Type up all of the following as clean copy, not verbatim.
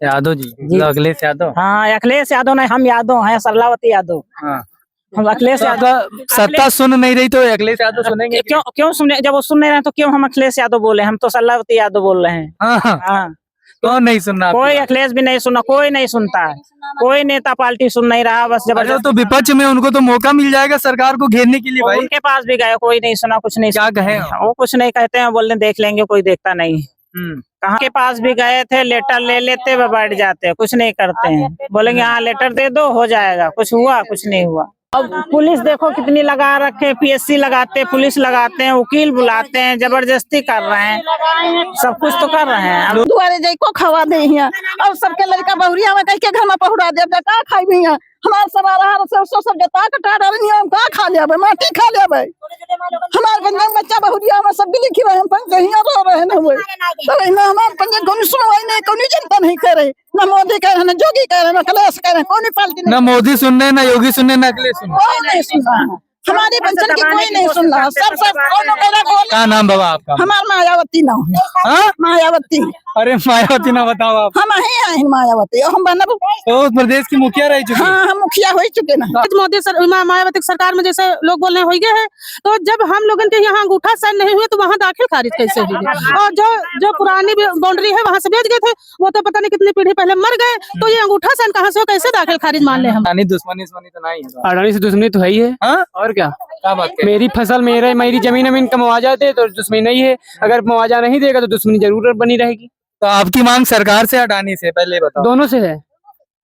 यादव जी, अखिलेश यादव। हाँ, अखिलेश यादव नहीं, हम यादव हैं, सरलावती यादव। हाँ, हम अखिलेश यादव। सत्ता सुन नहीं रही तो अखिलेश यादव सुनेंगे? क्यों सुने? जब वो सुन नहीं रहे तो क्यों हम अखिलेश यादव बोले? हम तो सरलावती यादव बोल रहे हैं। हाँ, कौन नहीं सुनना? कोई अखिलेश भी नहीं सुना, कोई नहीं सुनता है, कोई नेता पार्टी सुन नहीं रहा, बस जबरदस्त। तो विपक्ष में उनको तो मौका मिल जाएगा सरकार को घेरने के लिए भाई। उनके पास भी गए, कोई नहीं सुना, कुछ नहीं। क्या कहे वो कुछ नहीं कहते हैं, बोलने देख लेंगे, कोई देखता नहीं। कहाँ के पास भी गए थे, लेटर ले लेते वे बैठ जाते, कुछ नहीं करते हैं। बोलेंगे हाँ लेटर दे दो, हो जाएगा। कुछ हुआ? कुछ नहीं हुआ। अब पुलिस देखो कितनी लगा रखे, पीएससी लगाते, पुलिस लगाते हैं, वकील बुलाते हैं, जबरदस्ती कर रहे हैं, सब कुछ तो कर रहे हैं। अब दुआरे जाई को खवा दे हिया और सबके लड़का बहुरिया में कह के घर में पहुड़ा दे, का खाई भैया हमार सब आहार से सब जता कटा डालनी हम का खा लेबे, माटी खा लेबे। हमार गंजन बच्चा बहुरिया में सब लिखी रहे, हम कहीं रह रहे न होए तो ना हमार पंजे कोन सुनवाई नहीं, कोई चिंता नहीं करे, ना मोदी कह रहे, ना जोगी कह रहे, ना अखिलेश कह रहे, कोई पार्टी नहीं। ना मोदी सुन रहे, ना योगी सुन रहे, ना अखिलेश सुन रहे। कोई नहीं सुन रहा, हमारी पेंशन की कोई नहीं सुन रहा। सब क्या नाम बाबा आपका? हमार मायावती नाम है। हाँ? मायावती। अरे मायावती ना बताओ आप। हम ही मायावती, हम बनब तो उस प्रदेश की मुखिया रह चुकी। हाँ, हम मुखिया हो चुके ना। मोदी मायावती सरकार में जैसे लोग बोलने हो गए हैं, तो जब हम लोगों के यहाँ अंगूठा साइन नहीं हुए तो वहाँ दाखिल खारिज कैसे हुए? और जो पुरानी बाउंड्री है वहाँ से भेज गए थे, वो तो पता नहीं कितनी पीढ़ी पहले मर गए, तो ये अंगूठा साइन कहाँ से, कैसे दाखिल खारिज मान ले हम? दुश्मनी तो नहीं है। अडानी से दुश्मनी तो है ही है। हाँ? और क्या बात है? मेरी फसल मेरी जमीन का मुआवजा दे तो दुश्मनी नहीं है, अगर मुआवजा नहीं देगा तो दुश्मनी जरूर बनी रहेगी। तो आपकी मांग सरकार से अडानी से, पहले बताओ। दोनों से है,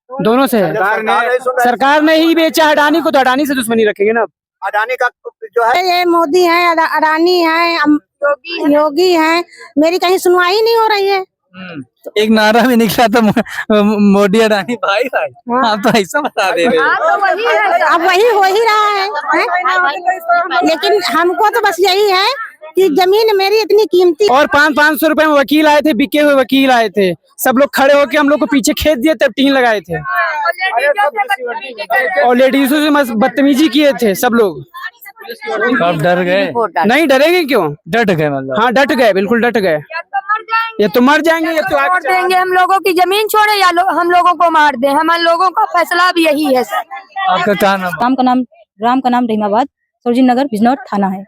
दोनों से है। सरकार ने ही बेचा अडानी को, तो अडानी से दुश्मनी रखेंगे ना। अडानी का जो है, ये मोदी है, अडानी है, योगी है, मेरी कहीं सुनवाई नहीं हो रही है। एक नारा भी निकला था मोदी अडानी भाई भाई। आप तो ऐसा बता दे रहे हो। अब वही हो ही रहा है, लेकिन हमको तो बस यही है कि जमीन मेरी इतनी कीमती। और 500 रुपए में वकील आए थे, बिके हुए वकील आए थे, सब लोग खड़े होके हम लोग को पीछे खेत दिए, तब टीन लगाए थे और लेडीजों से बदतमीजी किए थे सब लोग। आप डर गए? नहीं डरेंगे क्यों, डट गए मतलब? हाँ डट गए, बिल्कुल डट गए। ये तो मर जाएंगे, ये तो छोड़ देंगे, हम लोगों की जमीन छोड़े या हम लोगों को मार दे, हम लोगों का फैसला भी यही है सर। आपका क्या नाम? राम का नाम रहीमाबाद, सरोजिनी नगर, बिजनौर थाना है।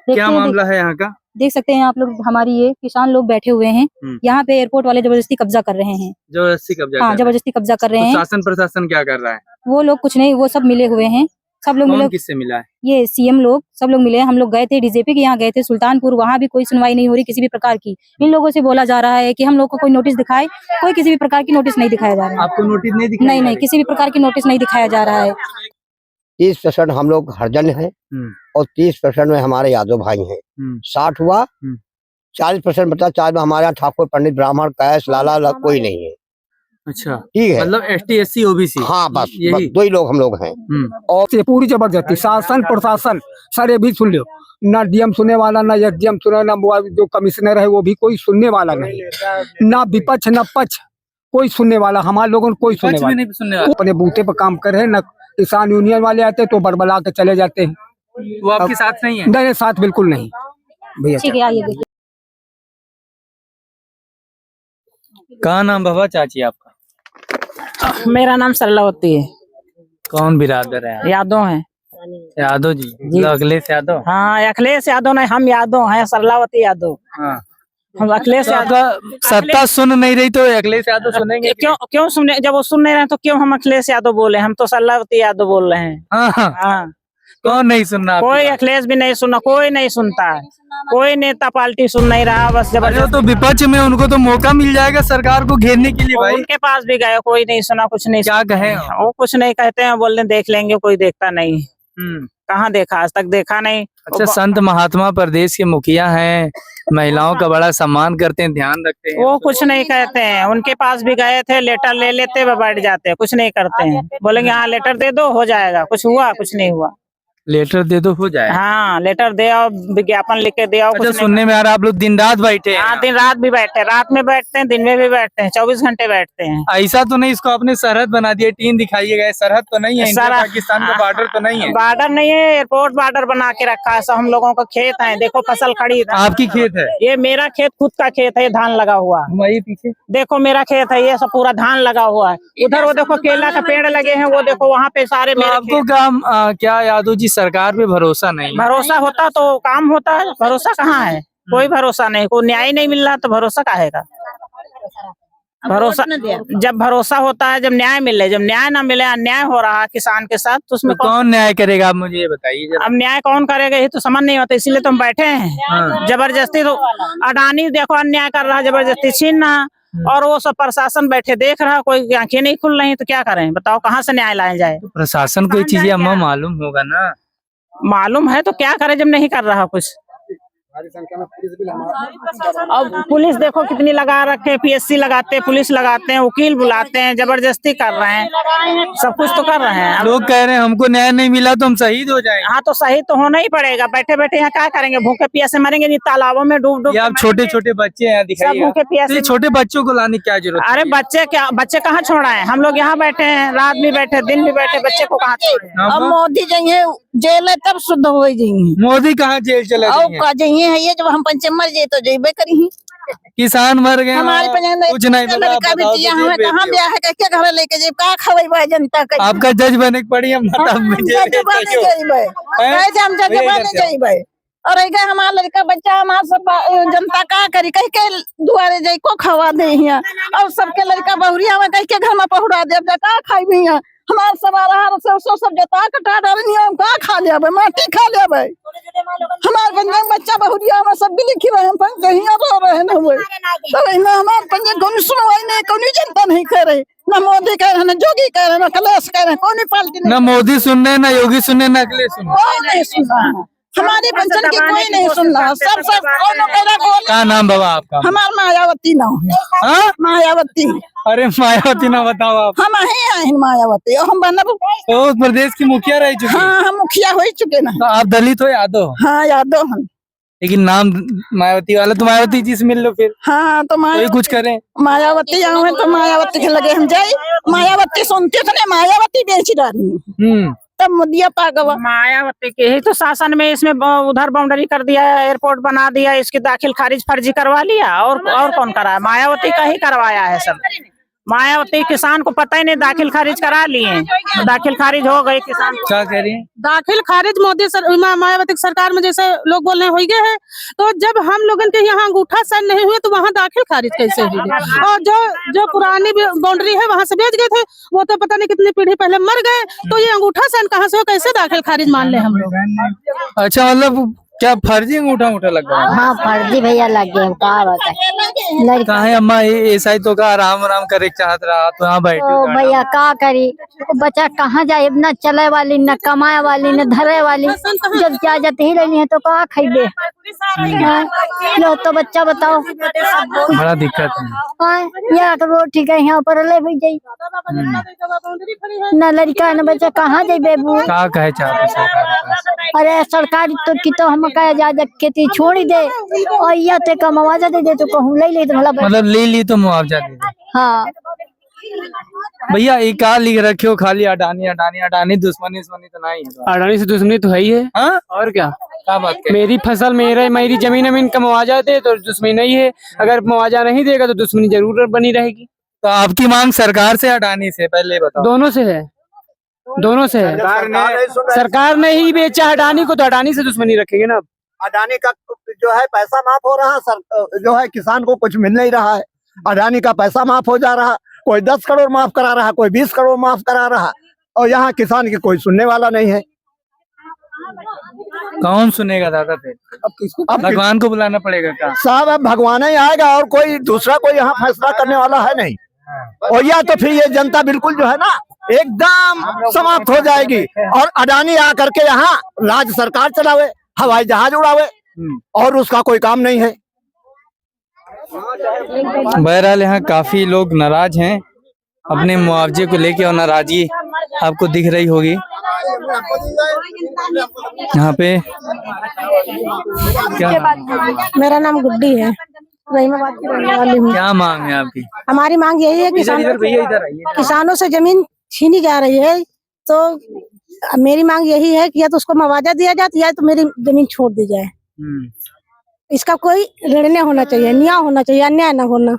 क्या मामला है यहाँ का? देख सकते हैं आप लोग, हमारी ये किसान लोग बैठे हुए हैं यहाँ पे, एयरपोर्ट वाले जबरदस्ती कब्जा कर रहे हैं। जबरदस्ती कब्जा? हाँ, जबरदस्ती कब्जा कर रहे हैं। शासन प्रशासन क्या कर रहा है? वो लोग कुछ नहीं, वो सब मिले हुए हैं, सब लोग मिले। किससे मिला है? ये सीएम लोग सब लोग मिले हैं। हम लोग गए थे डीजीपी के यहाँ गए थे सुल्तानपुर, वहाँ भी कोई सुनवाई नहीं हो रही किसी भी प्रकार की। इन लोगों से बोला जा रहा है कि हम लोग को कोई नोटिस दिखाए, कोई किसी भी प्रकार की नोटिस नहीं दिखाया जा रहा है। आपको नोटिस नहीं दिखाया? नहीं, किसी भी प्रकार की नोटिस नहीं दिखाया जा रहा है। 30% हम लोग हरिजन हैं और 30% में हमारे यादव भाई हैं। 60 हुआ, 40% बता, 4 में हमारे यहाँ ठाकुर, पंडित, ब्राह्मण, कैश, लाला कोई नहीं है। अच्छा, ठीक है, मतलब ST SC OBC? हाँ, बस दो ही लोग हम लोग हैं। और पूरी जबरदस्ती शासन प्रशासन सारे भी सुन लो, ना DM सुनने वाला, ना SDM सुने, ना जो कमिश्नर है वो भी कोई सुनने वाला नहीं, ना विपक्ष ना पक्ष कोई सुनने वाला, हमारे लोगों को कोई सुनने वाला। अपने बूते पर काम कर रहे हैं, ना किसान यूनियन वाले आते तो बड़बड़ा के चले जाते हैं। वो आपके साथ नहीं है? नहीं, साथ बिल्कुल नहीं भैया। ठीक है, आइए देखिए। क्या नाम बाबा चाची आपका? मेरा नाम सरलावती है। कौन बिरादर है? यादव है। यादव जी, अखिलेश यादव। हाँ, अखिलेश यादव नहीं, हम यादव हैं, सरलावती यादव। हाँ, हम अखिलेश यादव। सत्ता सुन नहीं रही तो अखिलेश यादव सुनेंगे? क्यों सुने? जब वो सुन नहीं रहे तो क्यों हम अखिलेश यादव बोले? हम तो सरलावती यादव बोल रहे हैं। हाँ, कौन नहीं सुनना? कोई अखिलेश भी नहीं सुना, कोई नहीं सुनता है, कोई नेता पार्टी सुन नहीं रहा, बस जबरदस्त। तो विपक्ष में उनको तो मौका मिल जाएगा सरकार को घेरने के लिए भाई। उनके पास भी गए, कोई नहीं सुना, कुछ नहीं। क्या कहे? वो कुछ नहीं कहते हैं, बोलने देख लेंगे, कोई देखता नहीं। कहाँ देखा? आज तक देखा नहीं। अच्छा, संत महात्मा प्रदेश के मुखिया हैं, महिलाओं का बड़ा सम्मान करते हैं, ध्यान रखते हैं। वो कुछ नहीं कहते हैं, उनके पास भी गए थे, लेटर ले लेते वे बैठ जाते, कुछ नहीं करते हैं। बोलेंगे हाँ लेटर दे दो, हो जाएगा। कुछ हुआ? कुछ नहीं हुआ। लेटर दे दो हो जाए। हाँ लेटर दे आओ, विज्ञापन लिख के दे आओ। अच्छा, कुछ नहीं सुनने में आ रहा है आप लोग दिन रात बैठे हैं। हाँ दिन रात भी बैठते हैं, रात में बैठते हैं, दिन में भी बैठते हैं, 24 घंटे बैठते हैं। ऐसा तो नहीं इसको आपने सरहद बना दिया, टीन दिखाई गए, सरहद तो नहीं है, इंडिया पाकिस्तान का बॉर्डर तो नहीं है। बॉर्डर नहीं है, एयरपोर्ट बॉर्डर बना के रखा है। सब हम लोगों का खेत है, देखो फसल खड़ी है। आपकी खेत है? ये मेरा खेत खुद का खेत है, ये धान लगा हुआ है। वही पीछे देखो मेरा खेत है, ये सब पूरा धान लगा हुआ है। उधर वो देखो केला का पेड़ लगे हैं, वो देखो वहाँ पे सारे तो मेरे आपको क्या यादव जी सरकार पे भरोसा नहीं? भरोसा होता तो काम होता है, भरोसा कहाँ है? कोई भरोसा नहीं, कोई न्याय नहीं मिल रहा तो भरोसा काहेगा? भरोसा जब भरोसा होता है, जब न्याय मिले, जब न्याय ना मिले, अन्याय हो रहा है किसान के साथ, तो उसमें कौन न्याय करेगा आप मुझे ये बताइए जरा। अब न्याय कौन करेगा ये तो समझ नहीं होता, इसीलिए तो हम बैठे हैं। जबरदस्ती तो अडानी देखो अन्याय कर रहा है, जबरदस्ती छीन रहा, और वो सब प्रशासन बैठे देख रहा, कोई आंखें नहीं खुल रही, तो क्या करें बताओ, कहाँ से न्याय लाया जाए? प्रशासन को ये चीजें अम्मा मालूम होगा ना। मालूम है तो क्या करे जब नहीं कर रहा कुछ। अब पुलिस देखो कितनी लगा रखे हैं, पीएससी लगाते हैं, पुलिस लगाते हैं, वकील बुलाते हैं, जबरदस्ती कर रहे हैं, सब कुछ तो कर रहे हैं। लोग कह रहे हैं हमको न्याय नहीं मिला तो हम शहीद हो जाएंगे। हाँ तो शहीद तो होना ही पड़ेगा, बैठे बैठे यहाँ क्या करेंगे, भूखे प्यासे मरेंगे नहीं, तालाबों में डूब डूब। आप छोटे छोटे बच्चे हैं, दिखाइए भूखे प्यासे। छोटे बच्चों को लाने की क्या जरूरत? अरे बच्चे कहाँ छोड़ा है? हम लोग यहाँ बैठे हैं, रात भी बैठे, दिन भी बैठे, बच्चे को कहाँ छोड़े? अब मोदी जाइए जेल है तब शुद्ध हो जाइए। मोदी कहाँ जेल चले और जाइए है ये जब हम पंचे मर जाए तो जेबे करी। किसान मर गए, हमारे कुछ नहीं मिला, हमें कहाँ ब्याह है, क्या घर लेके जाए, का खवेबा जनता का? आपका जज बने की पड़ी, हम जाइबे और हमारा लड़का बच्चा हमारा सब जनता का करी, कह के दुआरे जाई को खवा दे हिया, और सबके लड़का बहुरिया में कह के घर में पहुड़ा दे, का खाई भी हिया। हमारा सब आहार से सब जता कटा डालनी, हम का खा लेबे, माटी खा लेबे। हमारे पंजाब बच्चा बहुरिया में सब भी लिखी रहे, हम कहीं रो रहे न हुए, तो ना हमारे पंजाब कौन सुनवाई नहीं, कौन जनता नहीं करे, ना मोदी कह रहे, ना जोगी कह रहे, ना अखिलेश कह रहे, कौन पार्टी ना मोदी सुन रहे, ना योगी सुन रहे, ना अखिलेश सुन रहे, कोई नहीं सुन रहा। हमारे पंचन की कोई नहीं सुन रहा, सब क्या नाम बाबा आपका? हमारा मायावती नाम है। हाँ? मायावती। अरे मायावती ना बताओ आप। हम हैं मायावती, और हम बनब तो प्रदेश की मुखिया रह चुकी। हाँ हम मुखिया हो चुके ना। तो आप दलित हो यादव? हाँ यादव हम, लेकिन नाम मायावती वाला, तो मायावती जी से मिल लो फिर। हाँ तो कोई कुछ करें। मायावती आवे तो मायावती के लगे हम जाए, मायावती सुनते थे ना, मायावती बेच डाली तब मुदिया पागवा। मायावती के ही तो शासन में इसमें उधर बाउंड्री कर दिया, एयरपोर्ट बना दिया, इसकी दाखिल खारिज फर्जी करवा लिया, और कौन करा? मायावती का ही करवाया है सब। मायावती किसान को पता ही नहीं, दाखिल खारिज करा लिए, दाखिल खारिज हो गई किसान। क्या कह रही है? दाखिल खारिज मोदी मायावती सरकार में जैसे लोग बोल रहे हो गए हैं, तो जब हम लोगन के यहाँ अंगूठा साइन नहीं हुए तो वहाँ दाखिल खारिज कैसे हुई? और जो पुरानी बाउंड्री है वहाँ से भेज गए थे, वो तो पता नहीं कितनी पीढ़ी पहले मर गए, तो ये अंगूठा साइन कहाँ से हो, कैसे दाखिल खारिज मान ले हम लोग? अच्छा, मतलब क्या फर्जी अंगूठा लग गया? हाँ फर्जी भैया लग गए, कहा है अम्मा ऐसा ही तो का आराम करे चाहत रहा, तो यहाँ बैठे तो भैया का करी, बच्चा कहाँ जाए, न चले वाली, न कमाए वाली, न धरे वाली, जब क्या जाते ही रहनी है तो कहाँ खाइबे? लो तो बच्चा बताओ, बड़ा दिक्कत है। यहाँ रोटी के यहाँ पर ले भी जाई, न लड़का न बच्चा कहाँ जाए बेबू? क्या कहे चाहते सरकार? अरे सरकार तो की तो हम कहे जा खेती छोड़ दे, और या ते का मुआवजा दे तो कहूँ ले तो भला, मतलब ले ली तो मुआवजा दे दे। हाँ भैया एक का लिख रखे हो खाली अडानी अडानी अडानी, दुश्मनी तो नहीं है। अडानी से दुश्मनी तो है ही है। हाँ? और क्या बात है? मेरी फसल मेरी जमीन का मुआवजा दे तो दुश्मनी नहीं है, अगर मुआवजा नहीं देगा तो दुश्मनी जरूर बनी रहेगी। तो आपकी मांग सरकार से अडानी से, पहले बताओ? दोनों से है, दोनों से है। सरकार ने ही बेचा अडानी को, तो अडानी से दुश्मनी रखेंगे ना। अडानी का जो है पैसा माफ हो रहा, जो है किसान को कुछ मिल नहीं रहा है। अडानी का पैसा माफ हो जा रहा, कोई 10 करोड़ माफ करा रहा, कोई 20 करोड़ माफ करा रहा, और यहाँ किसान की कोई सुनने वाला नहीं है। कौन सुनेगा दादा? फिर अब भगवान को बुलाना पड़ेगा क्या? साहब अब भगवान ही आएगा, और कोई दूसरा कोई यहाँ फैसला करने वाला है नहीं। और या तो फिर ये जनता बिल्कुल जो है ना एकदम समाप्त हो जाएगी, और अडानी आकर के यहाँ राज्य सरकार चलावे, हवाई जहाज उड़ावे, और उसका कोई काम नहीं है। बहरहाल यहाँ काफी लोग नाराज हैं अपने मुआवजे को लेके, और नाराजगी आपको दिख रही होगी। यहाँ पे क्या मेरा नाम गुड्डी है, रहीमाबाद की रहने वाली हूँ। क्या मांग है आपकी? हमारी मांग यही है कि किसानों से जमीन छीनी जा रही है, तो मेरी मांग यही है कि या तो उसको मुआवजा दिया जाए या तो मेरी जमीन छोड़ दी जाए। इसका कोई निर्णय होना चाहिए, न्याय होना चाहिए, अन्याय न होना।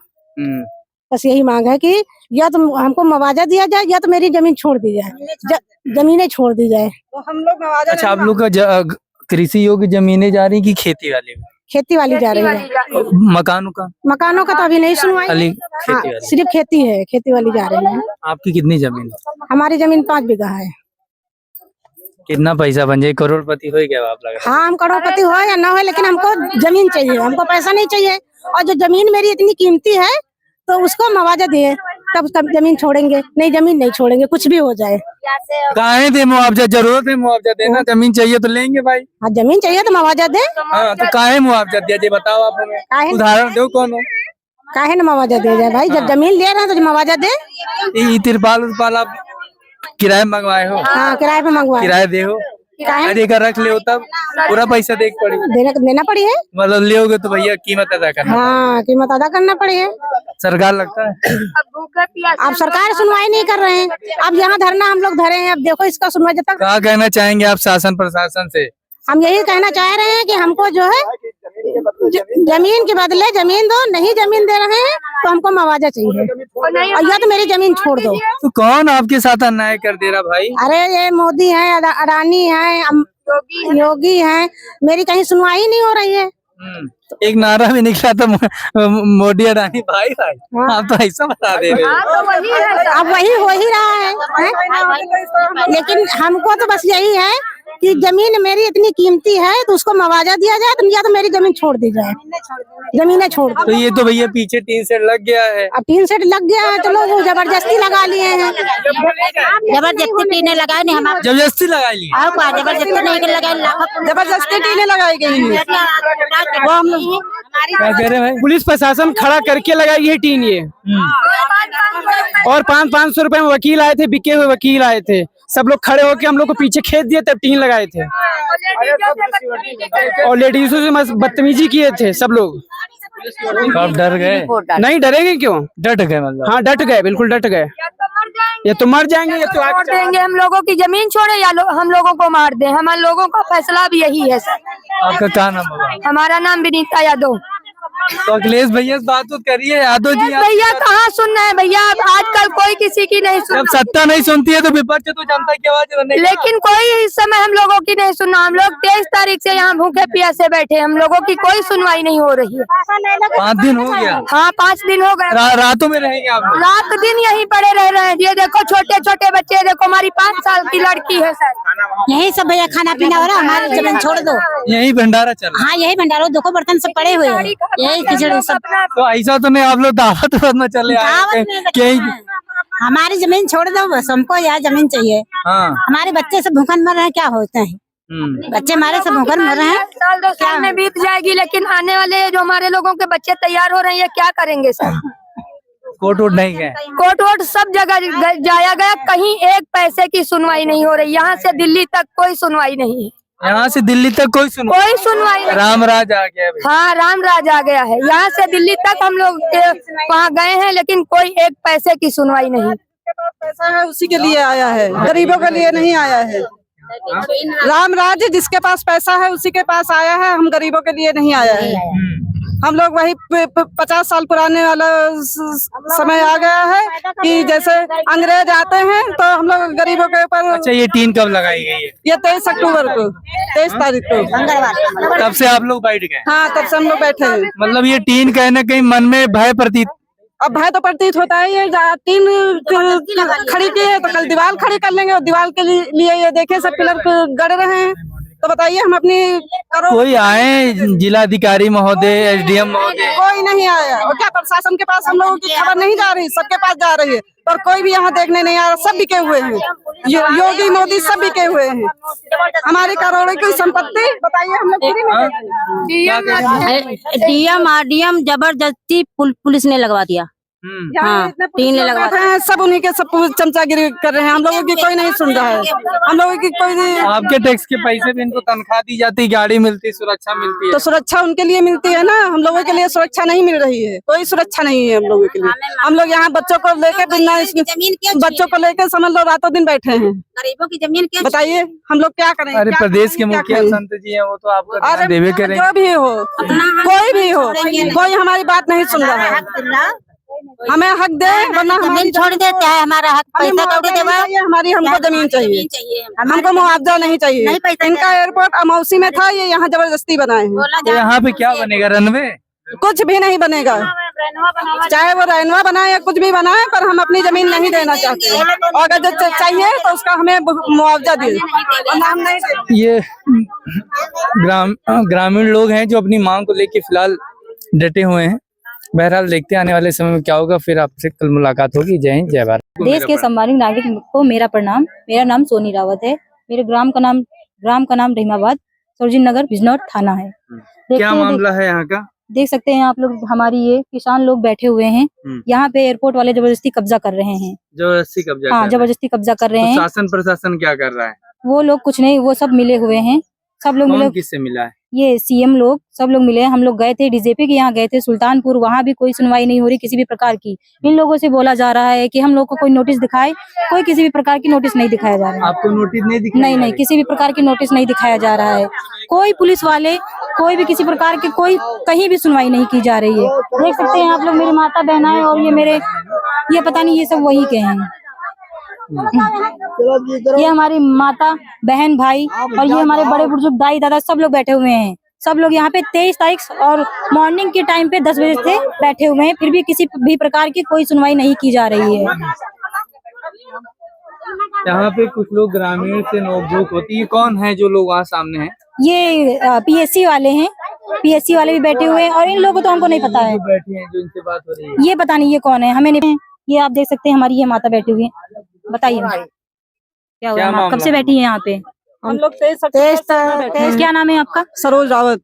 बस यही मांग है कि या तो हमको मुआवजा दिया जाए या तो मेरी जमीन छोड़ दी जाए, जमीनें छोड़ दी जाए। तो हम लोग मुआवजा अच्छा, आप लोग का कृषि योग्य जमीनें जा रही कि खेती वाली? खेती वाली जा रही है। मकानों का तो अभी नहीं सुनवाई। हाँ, सिर्फ खेती है, खेती वाली जा रही है। आपकी कितनी जमीन है? हमारी जमीन 5 बीघा है। कितना पैसा बन जाए? करोड़पति हो क्या आप? लग रहा है हाँ, हम करोड़पति हो या ना हो, लेकिन हमको जमीन चाहिए, हमको पैसा नहीं चाहिए। और जो जमीन मेरी इतनी कीमती है तो उसको मुआवजा दिए, तब जमीन छोड़ेंगे, नहीं जमीन नहीं छोड़ेंगे, कुछ भी हो जाए। काहे दे मुआवजा? जरूरत है मुआवजा देना, जमीन चाहिए तो लेंगे भाई। हाँ, जमीन चाहिए तो मुआवजा दे। हाँ, तो काहे मुआवजा दिया जी, बताओ आप हमें, उदाहरण दो कौन हो? काहे न मुआवजा दिया जाए भाई, जब जमीन ले रहे हैं तो मुआवजा दे। तिरपाल उरपाल आप किराए में मंगवाए हो? हाँ, किराए पे मंगवाए। किराए दे हो, देकर रख ले, तब पूरा पैसा देना पड़ी है। मतलब ले तो भैया कीमत अदा करना। हाँ, कीमत अदा करना पड़ी है। सरकार लगता है अब सरकार सुनवाई नहीं कर रहे हैं। अब यहाँ धरना हम लोग धरे हैं, अब देखो इसका सुनवाई जब तक। क्या कहना चाहेंगे आप शासन प्रशासन से? हम यही कहना चाह रहे हैं कि हमको जो है जमीन के बदले जमीन दो, नहीं जमीन दे रहे हैं तो हमको मुआवजा चाहिए, और या तो मेरी जमीन छोड़ दो। तो कौन आपके साथ अन्याय कर दे रहा भाई? अरे ये मोदी है, अडानी है, योगी है, मेरी कहीं सुनवाई नहीं हो रही है। एक नारा भी निकला था मोदी अडानी भाई भाई। आप तो ऐसा बता दे रहे हो। अब वही हो ही रहा है? लेकिन हमको तो बस यही है कि जमीन मेरी इतनी कीमती है तो उसको मुआवजा दिया जाए, तो या तो मेरी जमीन छोड़ दी जाए, जमीनें छोड़ दो। तो ये तो भैया पीछे टीन सेट लग गया है। अब टीन सेट लग गया है, चलो वो जबरदस्ती लगा लिए हैं। जबरदस्ती टीने लगाए नहीं, हम जबरदस्ती लगा ली? जबरदस्ती नहीं लगाए, जबरदस्ती टीने लगाई गई है। क्या कह रहे हैं भाई? पुलिस प्रशासन खड़ा करके लगाई है टीन ये, और 500-500 रुपए में वकील आए थे, बिके हुए वकील आए थे, सब लोग खड़े होके हम लोग को पीछे खेत दिए, तब टीन लगाए थे। और लेडीजों से बदतमीजी किए थे सब लोग। आप डर गए? नहीं डरेंगे क्यों, डट गए मतलब? हाँ डट गए, बिल्कुल डट गए। ये तो मर जाएंगे, ये तो छोड़ देंगे, हम लोगों की जमीन छोड़े या हम लोगों को मार दे। हमारे लोगों का फैसला भी यही है सर। आपका क्या नाम होगा? हमारा नाम विनीता यादव। तो अखिलेश भैया से बात करिए। यादव जी भैया कहाँ सुन रहे हैं भैया, आजकल कोई किसी की नहीं सुन। जब सत्ता नहीं सुनती है तो विपक्ष तो जनता की आवाज नहीं। लेकिन कोई इस समय हम लोगों की नहीं सुनना। हम लोग 23 तारीख से यहाँ भूखे प्यासे बैठे, हम लोगों की कोई सुनवाई नहीं हो रही है। 5 दिन हो गया? हाँ, 5 दिन हो गए। रातों में रहेंगे आप? रात दिन यहीं पड़े रह रहे हैं। ये देखो छोटे छोटे बच्चे, देखो हमारी 5 साल की लड़की है सर। यही सब भैया खाना पीना हो रहा, हमारी जमीन छोड़ दो। यही भंडारा चल रहा? हाँ, यही भंडारा, देखो बर्तन सब पड़े हुए हैं, यही खिचड़ी सब। तो ऐसा तो नहीं आप लोग दावत में चले आए? हमारी जमीन छोड़ दो बस, हमको यहाँ जमीन चाहिए। हाँ। हमारे बच्चे सब भूखन मर रहे हैं, क्या होता है? बच्चे हमारे सब भूखन मर रहे हैं। साल 2 साल में बीत जाएगी, लेकिन आने वाले जो हमारे लोगों के बच्चे तैयार हो रहे हैं, क्या करेंगे सर? कोर्ट वोट नहीं गए? कोर्ट वोट सब जगह जाया गया, कहीं एक पैसे की सुनवाई नहीं हो रही। यहाँ से दिल्ली तक कोई सुनवाई नहीं है। यहाँ से दिल्ली तक कोई सुनवाई नहीं। रामराज आ गया। हाँ, रामराज आ गया है। यहाँ से दिल्ली तक हम लोग वहाँ गए हैं, लेकिन कोई एक पैसे की सुनवाई नहीं। पैसा है उसी के लिए आया है, गरीबों के लिए नहीं आया है। रामराज जिसके पास पैसा है उसी के पास आया है, हम गरीबों के लिए नहीं आया है। हम लोग वही 50 साल पुराने वाला समय आ गया है कि जैसे अंग्रेज आते हैं तो हम लोग गरीबों के ऊपर। अच्छा, ये टीन कब लगाई गई है? ये 23 अक्टूबर को, 23 तारीख को। तब से आप लोग बैठ गए? हाँ, तब से हम लोग बैठे हैं। मतलब ये टीन कहीं न कहीं मन में भय प्रतीत? अब भय तो प्रतीत होता है। ये टीन खड़ी की है तो कल दीवार खड़ी कर लेंगे, और दीवार के लिए ये देखे सब पिलर गड़ रहे हैं। तो बताइए हम अपनी करो। कोई आए जिलाधिकारी महोदय, SDM महोदय? कोई नहीं आया। और क्या प्रशासन के पास हम लोगों की खबर नहीं जा रही? सबके पास जा रही है, पर कोई भी यहाँ देखने नहीं आ रहा। सब बिके हुए हैं, योगी मोदी सब बिके हुए हैं। हमारी करोड़ों की संपत्ति बताइए हम लोग DM RDM जबरदस्ती पुलिस ने लगवा दिया। हाँ, टीन लगवा रहे हैं, सब उन्हीं के सब चमचागिरी कर रहे हैं। हम लोगों की कोई नहीं सुन रहा है, हम लोगों की कोई नहीं। आपके टैक्स के पैसे भी इनको तनख्वाह दी जाती, गाड़ी मिलती, सुरक्षा मिलती है। तो सुरक्षा उनके लिए मिलती है ना, हम लोगों के लिए सुरक्षा नहीं मिल रही है, कोई सुरक्षा नहीं है हम लोगों के लिए। हम लोग यहाँ बच्चों को लेके बिना बच्चों को लेकर समझ लो रातों दिन बैठे हैं। गरीबों की जमीन क्या बताइए हम लोग क्या करें? अरे प्रदेश के मुखिया संत जी हैं, वो तो आपको ध्यान देवे करें। जो भी हो, कोई भी हो, कोई हमारी बात नहीं सुन रहा है। हमें हक दे, वरना हमारी छोड़ देते हैं, हमारा हक पैसा कौड़ी देवा, हमारी हमको जमीन चाहिए, हमको मुआवजा नहीं चाहिए। इनका एयरपोर्ट अमौसी में था, ये यहाँ जबरदस्ती बनाए हैं। तो यहाँ पे क्या बनेगा, रनवे? कुछ भी नहीं बनेगा, चाहे वो रैनवा बनाए या कुछ भी बनाए, पर हम अपनी जमीन नहीं देना चाहते। और अगर जो चाहिए तो उसका हमें मुआवजा दे, वरना हम नहीं देंगे। ये ग्रामीण लोग हैं जो अपनी मांग को लेके फिलहाल डटे हुए हैं। बहरहाल देखते हैं आने वाले समय में क्या होगा। फिर आपसे कल मुलाकात होगी। जय हिंद, जय भारत। देश के सम्मानित नागरिक को मेरा प्रणाम। मेरा नाम सोनी रावत है। मेरे ग्राम का नाम रहीमाबाद, सरजीन नगर, बिजनौर थाना है। क्या मामला है यहाँ का? देख सकते हैं आप लोग, हमारी ये किसान लोग बैठे हुए हैं। यहाँ पे एयरपोर्ट वाले जबरदस्ती कब्जा कर रहे हैं। जबरदस्ती कब्जा? हाँ, जबरदस्ती कब्जा कर रहे हैं। शासन प्रशासन क्या कर रहा है? वो लोग कुछ नहीं, वो सब मिले हुए हैं। सब लोग मिले। किससे मिला है? ये सीएम लोग सब लोग मिले हैं। हम लोग गए थे डीजेपी के यहाँ गए थे सुल्तानपुर, वहाँ भी कोई सुनवाई नहीं हो रही किसी भी प्रकार की। इन लोगों से बोला जा रहा है कि हम लोग को कोई नोटिस दिखाए, कोई किसी भी प्रकार की नोटिस नहीं दिखाया जा रहा है। आपको नोटिस नहीं दिखाया? नहीं, किसी भी प्रकार की नोटिस नहीं दिखाया जा रहा है। कोई पुलिस वाले, कोई भी किसी प्रकार के, कोई कहीं भी सुनवाई नहीं की जा रही है। देख सकते हैं आप लोग, मेरी माता बहना है और ये पता नहीं ये सब वही के हैं। ये हमारी माता बहन भाई और ये हमारे बड़े बुजुर्ग दाई दादा सब लोग बैठे हुए हैं। सब लोग यहाँ पे 23 तारीख और मॉर्निंग के टाइम पे 10 बजे से बैठे हुए हैं, फिर भी किसी भी प्रकार की कोई सुनवाई नहीं की जा रही है। यहाँ पे कुछ लोग ग्रामीण से नोकझोंक होती है। कौन है जो लोग वहाँ सामने हैं? ये पीएससी वाले हैं, पीएससी वाले भी बैठे हुए हैं और इन लोगों को तो हमको नहीं पता है। बैठे हैं जो इनसे बात हो रही है, ये पता नहीं ये कौन है, हमें नहीं। ये आप देख सकते हैं, हमारी ये माता बैठी हुई है। बताइए क्या हुआ, कब से बैठी है यहाँ पे? हम लोग 23 क्या नाम है आपका? सरोज रावत।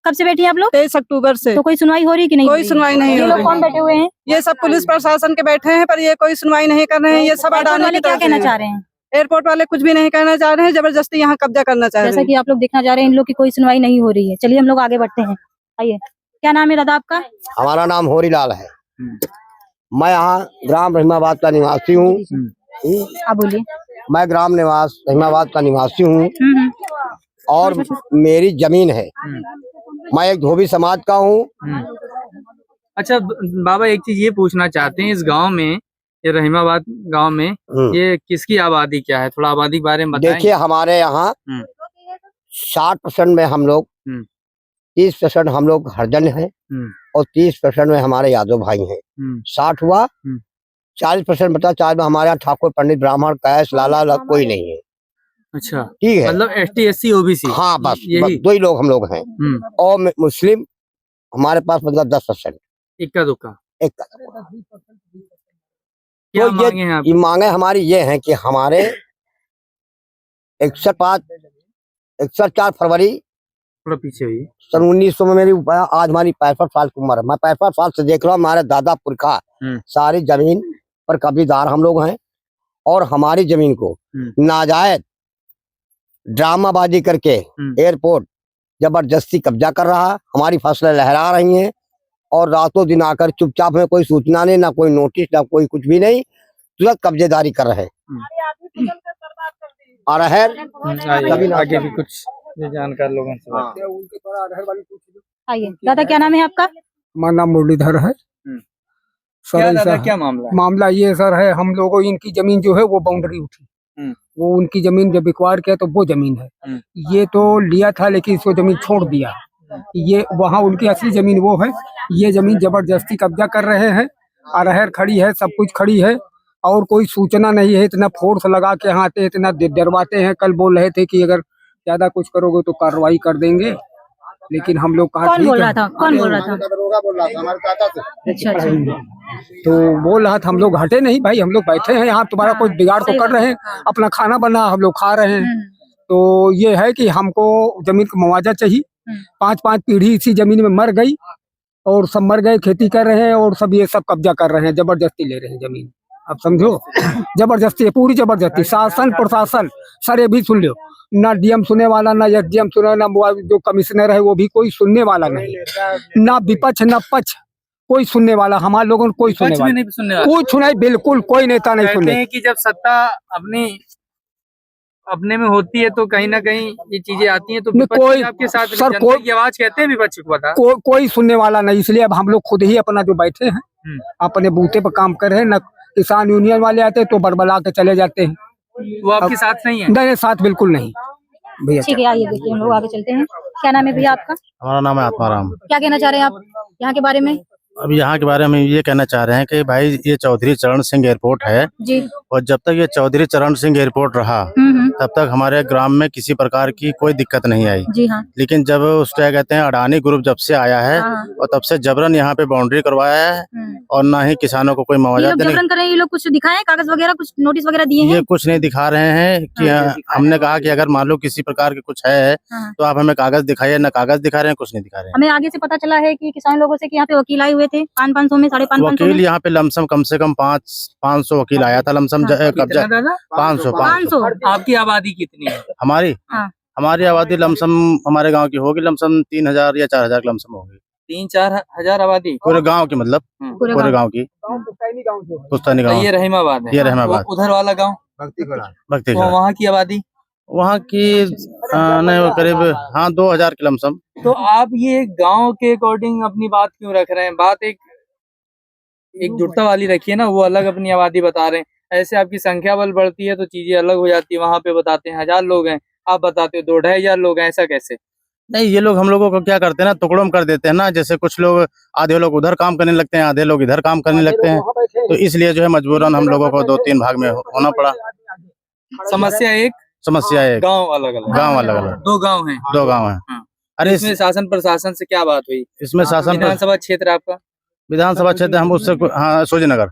कब से बैठी है आप लोग? 23 अक्टूबर से। तो कोई सुनवाई हो रही कि नहीं? कोई सुनवाई नहीं हो ये रही। लोग कौन बैठे हुए हैं? ये सब पुलिस प्रशासन के बैठे हैं, पर ये कोई सुनवाई नहीं कर रहे हैं। ये सब अडानी वाले क्या कहना चाह रहे हैं? एयरपोर्ट वाले कुछ भी नहीं कहना चाह रहे हैं, जबरदस्ती यहाँ कब्जा करना चाह रहे हैं। जैसा कि आप लोग देखना चाह रहे हैं, इन लोग की कोई सुनवाई नहीं हो रही है। चलिए हम लोग आगे बढ़ते हैं, आइए। क्या नाम है दादा आपका? हमारा नाम होरीलाल है। मैं यहाँ ग्राम रहीमाबाद का निवासी हूँ। आप बोलिए। मैं ग्राम रहीमाबाद का निवासी हूँ और मेरी जमीन है। मैं एक धोबी समाज का हूँ। अच्छा बाबा, एक चीज ये पूछना चाहते हैं, इस गांव में, ये रहीमाबाद गांव में, ये किसकी आबादी क्या है? थोड़ा आबादी के बारे में बताएं। देखिए, हमारे यहाँ 60% में हम लोग, 30% हम लोग हरिजन हैं और 30% में हमारे यादव भाई हैं। 60 हुआ, 40% बता, 4 में हमारे यहाँ ठाकुर, पंडित, ब्राह्मण, कैश, लाला कोई नहीं है। अच्छा, ठीक है, मतलब ST SC OBC? हाँ, बस 2 ही लोग हम लोग हैं। और मुस्लिम हमारे पास मतलब 10%। इक्का दुक्का। तो ये मांगे हमारी ये हैं कि हमारे 61 फरवरी थोड़ा पीछे हुई सन 1900 में मेरी आज हमारी 65 साल की उम्र है। मैं 65 साल से देख रहा हूँ, हमारे दादा पुरखा सारी जमीन पर कब्जेदार हम लोग हैं और हमारी जमीन को नाजायज ड्रामाबाजी करके एयरपोर्ट जबरदस्ती कब्जा कर रहा है। हमारी फसलें लहरा रही हैं और रातों दिन आकर चुपचाप में, कोई सूचना नहीं, ना कोई नोटिस, ना कोई कुछ भी नहीं, तुरंत कब्जेदारी कर रहे हैं। और आगे भी कुछ जानकार लोगों से आइए। दादा क्या नाम है आपका? हमारा नाम मुरलीधर है। सर क्या मामला है? मामला ये सर है, हम लोगों इनकी जमीन जो है वो बाउंड्री उठी, वो उनकी जमीन जब एक्वायर किया तो वो जमीन है। ये तो लिया था लेकिन इसको जमीन छोड़ दिया। ये वहाँ उनकी असली जमीन वो है, ये जमीन जबरदस्ती कब्जा कर रहे हैं। अरहर खड़ी है, सब कुछ खड़ी है और कोई सूचना नहीं है। इतना फोर्स लगा के यहाँ आते, इतना डरवाते हैं। कल बोल रहे थे कि अगर ज्यादा कुछ करोगे तो कार्रवाई कर देंगे, लेकिन हम लोग कहा कौन बोल रहा था? कौन बोल रहा था? अच्छा, तो बोल रहा था, हम लोग हटे नहीं भाई, हम लोग बैठे हैं यहाँ, तुम्हारा कोई बिगाड़ तो कर रहे हैं, अपना खाना बना हम लोग खा रहे हैं। तो ये है कि हमको जमीन का मुआवजा चाहिए। 5 पीढ़ी इसी जमीन में मर गई और सब मर गए, खेती कर रहे हैं और सब ये सब कब्जा कर रहे हैं, जबरदस्ती ले रहे हैं जमीन। अब समझो, जबरदस्ती है, पूरी जबरदस्ती। शासन प्रशासन सर ये भी सुन लो, ना डीएम सुनने वाला, ना एसडीएम सुने, ना वो जो कमिश्नर है वो भी कोई सुनने वाला नहीं, ना विपक्ष ना पक्ष कोई सुनने वाला, हमारे लोगों को कोई सुनने वाला नहीं, सुनने वाला कोई सुनाई, बिल्कुल कोई नेता नहीं कहते सुने। हैं कि जब सत्ता अपने में होती है तो कहीं ना कहीं ये चीजें आती हैं, तो विपक्ष कोई- आपके साथ सर, जनता कोई- की आवाज कहते हैं विपक्ष को, बता कोई सुनने वाला नहीं, इसलिए अब हम लोग खुद ही अपना जो बैठे हैं अपने बूते पर काम कर रहे हैं। न किसान यूनियन वाले आते हैं तो बरबला के चले जाते हैं, वो आपके साथ नहीं है। नहीं साथ बिल्कुल नहीं भैया। ठीक है, आइए देखिए हम लोग आगे चलते हैं। क्या नाम है भैया आपका? हमारा नाम है आत्माराम। क्या कहना चाह रहे हैं आप यहाँ के बारे में? अब यहाँ के बारे में ये कहना चाह रहे हैं कि भाई ये चौधरी चरण सिंह एयरपोर्ट है, जी। और जब तक ये चौधरी चरण सिंह एयरपोर्ट रहा तब तक हमारे ग्राम में किसी प्रकार की कोई दिक्कत नहीं आई। जी हाँ। लेकिन जब उसको क्या कहते हैं अडानी ग्रुप जब से आया है हाँ। और तब से जबरन यहाँ पे बाउंड्री करवाया है और ना ही किसानों को कोई ये मुआवजा लोग देने। जबरन कर रहे हैं, ये लोग कुछ दिखाए हैं, कागज वगैरह कुछ नोटिस वगैरह दिए ये हैं? कुछ नहीं दिखा रहे हैं कि हमने कहा कि अगर मान लो किसी प्रकार के कुछ है तो आप हमें कागज दिखाइए, ना कागज दिखा रहे हैं, कुछ नहीं दिखा रहे हैं। हमें आगे से पता चला है कि किसान लोगों से कि यहाँ पे वकील आए हुए थे 500 में, 550 वकील में। यहाँ पे लमसम कम से कम 500 वकील आया था लमसम कब्जा। कितना दादा? 500। आपकी आबादी कितनी है? हमारी हाँ। हमारी आबादी लमसम हमारे गांव की होगी लमसम 3000 या 4000 लमसम होगी। 3-4 हजार आबादी पूरे गांव की, मतलब पूरे गांव की। पुस्तानी गांव, ये रहीमाबाद है। ये रहीमाबाद। उधर वाला गांव भक्ति तो वहाँ की आबादी वहाँ की नहीं वो करीब 2000 की लमसम। तो आप ये गांव के अकॉर्डिंग अपनी बात क्यों रख रहे हैं? बात एक जुटता वाली रखिए ना, वो अलग अपनी आबादी बता रहे हैं। ऐसे आपकी संख्या बल बढ़ती है तो चीजें अलग हो जाती है। वहाँ पे बताते हैं 1000 लोग हैं, आप बताते हो 2-2,500 लोग हैं, ऐसा कैसे? नहीं, ये लोग हम लोगों को क्या करते हैं ना, टुकड़ों में कर देते हैं ना। जैसे कुछ लोग, आधे लोग उधर काम करने लगते हैं, आधे लोग इधर काम करने लगते हैं, तो इसलिए जो है मजबूरन हम लोगों को 2-3 भाग में होना पड़ा। समस्या एक, समस्या है गांव अलग अलग। गांव अलग अलग 2 गांव हैं। 2 गांव है। हाँ। अरे इसमें शासन प्रशासन से क्या बात हुई? इसमें शासन विधानसभा क्षेत्र आपका? विधानसभा क्षेत्र हम उससे हाँ सूर्यनगर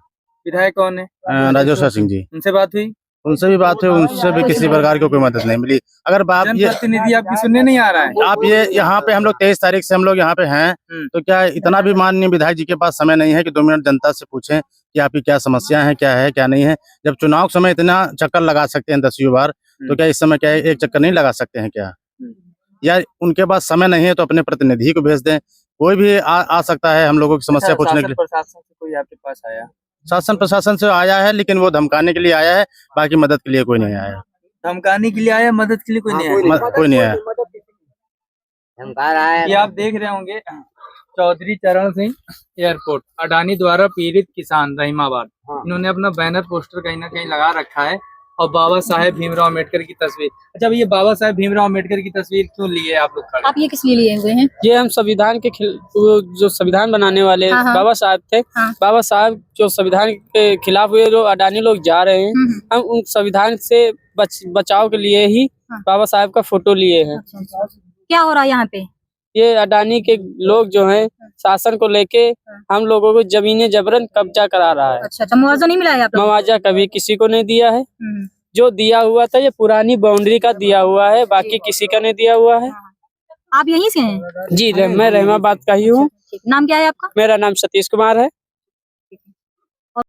विधायक कौन है? राजेश्वर सिंह जी, उनसे बात हुई? उनसे भी बात हुई, उनसे भी किसी प्रकार की कोई मदद नहीं मिली। अगर बात ये जनप्रतिनिधि आपकी सुनने नहीं आ रहा है? आप ये यहाँ पे हम लोग 23 तारीख से हम लोग यहाँ पे हैं, तो क्या इतना भी माननीय विधायक जी के पास समय नहीं है कि 2 मिनट जनता से पूछें कि आपकी क्या समस्या है क्या नहीं है? जब चुनाव के समय इतना चक्कर लगा सकते हैं 10 बार, तो क्या इस समय क्या एक चक्कर नहीं लगा सकते हैं क्या? या उनके पास समय नहीं है तो अपने प्रतिनिधि को भेज दें, कोई भी आ सकता है हम लोगों की समस्या पूछने के लिए। प्रशासन से कोई आपके पास आया? शासन प्रशासन से आया है, लेकिन वो धमकाने के लिए आया है, बाकी मदद के लिए कोई नहीं आया। धमकाने के लिए आया, मदद के लिए कोई नहीं आया? कोई नहीं आया। ये आप देख रहे होंगे चौधरी चरण सिंह एयरपोर्ट, अडानी द्वारा पीड़ित किसान रहीमाबाद। इन्होंने अपना बैनर पोस्टर कहीं ना कहीं लगा रखा है और बाबा साहेब भीमराव अम्बेडकर की तस्वीर। अच्छा भैया, बाबा साहेब भीमराव अम्बेडकर की तस्वीर क्यों ली है आप लोग खड़े? आप ये किस लिए लिए हुए हैं? ये हम संविधान के जो संविधान बनाने वाले हाँ। बाबा साहब थे, हाँ। बाबा साहब जो संविधान के खिलाफ हुए जो अडानी लोग जा रहे हैं, हम उन संविधान से बचाव के लिए ही बाबा साहब का फोटो लिए हैं। क्या हो रहा है यहाँ पे? ये अडानी के लोग जो हैं शासन को लेके हम लोगों को जमीनें जबरन कब्जा करा रहा है। अच्छा, मुआवजा नहीं मिला है आप लोगों मुआवजा कभी किसी को नहीं दिया है। को? जो दिया हुआ था ये पुरानी बाउंड्री का दिया हुआ है, बाकी किसी का नहीं दिया हुआ है। आप यहीं से हैं? जी मैं रहमाबाद का ही हूँ। नाम क्या है आपका? मेरा नाम सतीश कुमार है।